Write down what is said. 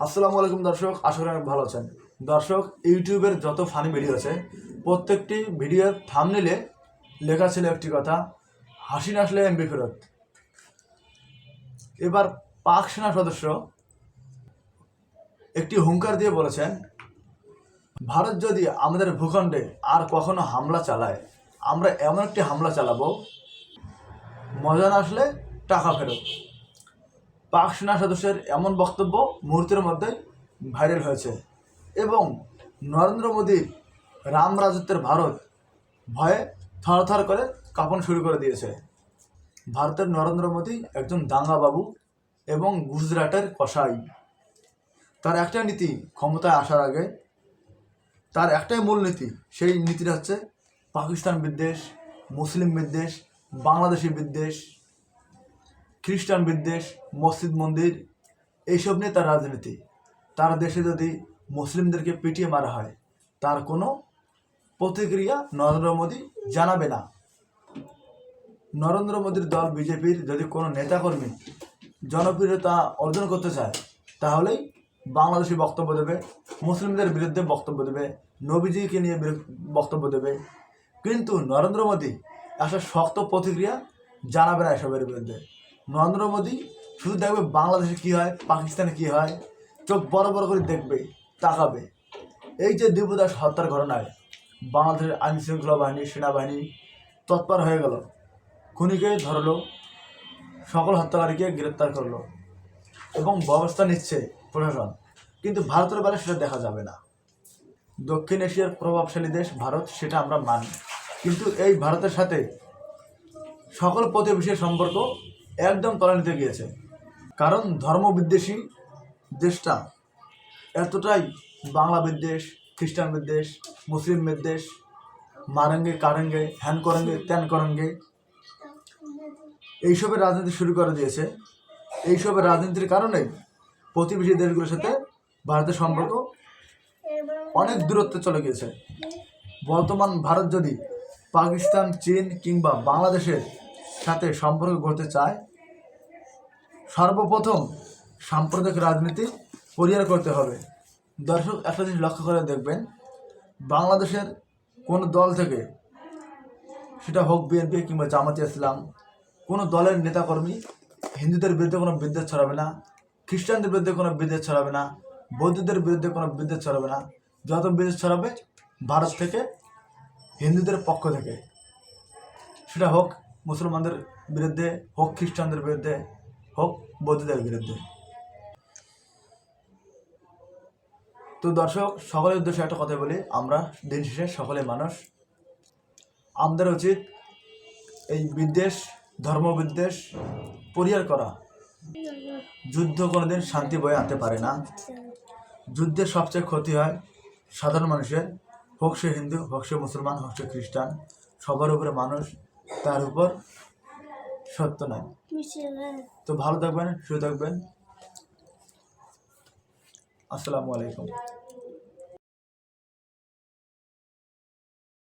আসসালামু আলাইকুম দর্শক, আশা করি অনেক ভালো আছেন। দর্শক, ইউটিউবের যত ফানি ভিডিও আছে প্রত্যেকটি ভিডিওর থাম্বনেইলে লেখা ছিল একটি কথা, হাসিনা আসলে এমপি ফেরত। এবার পাক সেনা সদস্য একটি হুঙ্কার দিয়ে বলেছেন, ভারত যদি আমাদের ভূখণ্ডে আর কখনো হামলা চালায়, আমরা এমন একটি হামলা চালাবো, মজা না আসলে টাকা ফেরত। পাক সেনা সদস্যের এমন বক্তব্য মুহূর্তের মধ্যে ভাইরাল হয়েছে এবং নরেন্দ্র মোদীর রাম রাজত্বের ভারত ভয়ে থরথর করে কাঁপন শুরু করে দিয়েছে। ভারতের নরেন্দ্র মোদী একজন দাঙ্গাবাবু এবং গুজরাটের কসাই। তার একটা নীতি, ক্ষমতায় আসার আগে তার একটাই মূল নীতি, সেই নীতিটা হচ্ছে পাকিস্তান বিদ্বেষ, মুসলিম বিদ্বেষ, বাংলাদেশি বিদ্বেষ, খ্রিস্টান বিদ্বেষ, মসজিদ মন্দির, এইসব নিয়ে তার রাজনীতি। তার দেশে যদি মুসলিমদেরকে পিটিয়ে মারা হয়, তার কোনো প্রতিক্রিয়া নরেন্দ্র মোদী জানাবে না। নরেন্দ্র মোদীর দল বিজেপির যদি কোনো নেতাকর্মী জনপ্রিয়তা অর্জন করতে চায়, তাহলেই বাংলাদেশি বক্তব্য দেবে, মুসলিমদের বিরুদ্ধে বক্তব্য দেবে, নবীজিকে নিয়ে বক্তব্য দেবে। কিন্তু নরেন্দ্র মোদী একটা শক্ত প্রতিক্রিয়া জানাবে না এসবের বিরুদ্ধে। নরেন্দ্র মোদী শুধু দেখবে বাংলাদেশে কী হয়, পাকিস্তানে কী হয়, চোখ বড় বড় করে দেখবে, তাকাবে। এই যে দিবদাস হত্যার ঘটনায় বাংলাদেশের আইনশৃঙ্খলা বাহিনী, সেনাবাহিনী তৎপর হয়ে গেল, খুনিকে ধরলো, সকল হত্যাকারীকে গ্রেপ্তার করলো এবং ব্যবস্থা নিচ্ছে প্রশাসন। কিন্তু ভারতের বেলায় সেটা দেখা যাবে না। দক্ষিণ এশিয়ার প্রভাবশালী দেশ ভারত, সেটা আমরা মানি, কিন্তু এই ভারতের সাথে সকল প্রতিবেশীর সম্পর্ক একদম তলানিতে গিয়েছে। কারণ ধর্মবিদ্বেষী দেশটা এতটাই বাংলা বিদ্বেষ, খ্রিস্টান বিদ্বেষ, মুসলিম বিদ্বেষ, মারেঙ্গে কারেঙ্গে, হ্যান করেঙ্গে ত্যান করেঙ্গে, এইসবের রাজনীতি শুরু করে দিয়েছে। এইসবের রাজনীতির কারণে প্রতিবেশী দেশগুলোর সাথে ভারতের সম্পর্ক অনেক দূরত্বে চলে গিয়েছে। বর্তমান ভারত যদি পাকিস্তান, চীন কিংবা বাংলাদেশের সাথে সম্পর্ক গড়তে চায়, সর্বপ্রথম সাম্প্রদায়িক রাজনীতি পরিহার করতে হবে। দর্শক, একটা জিনিস লক্ষ্য করে দেখবেন, বাংলাদেশের কোনো দল থেকে, সেটা হোক বিএনপি কিংবা জামাতে ইসলাম, কোনো দলের নেতাকর্মী হিন্দুদের বিরুদ্ধে কোনো বিদ্বেষ ছড়াবে না, খ্রিস্টানদের বিরুদ্ধে কোনো বিদ্বেষ ছড়াবে না, বৌদ্ধদের বিরুদ্ধে কোনো বিদ্বেষ ছড়াবে না। যত বিদ্বেষ ছড়াবে ভারত থেকে, হিন্দুদের পক্ষ থেকে, সেটা হোক মুসলমানদের বিরুদ্ধে, হোক খ্রিস্টানদের বিরুদ্ধে, হোক বৌদ্ধদের বিরুদ্ধে। তো দর্শক, সকলের উদ্দেশ্যে একটা কথা বলি, আমরা দিন শেষে সকলে মানুষ। আমাদের উচিত এই বিদ্বেষ, ধর্মবিদ্বেষ পরিহার করা। যুদ্ধ কোনোদিন শান্তি বয়ে আনতে পারে না। যুদ্ধের সবচেয়ে ক্ষতি হয় সাধারণ মানুষের, হোক সে হিন্দু, হোক সে মুসলমান, হোক সে খ্রিস্টান, সবার উপরে মানুষ, তার উপর সত্য নয়। তো ভালো থাকবেন, সুস্থ থাকবেন। আসসালামু আলাইকুম।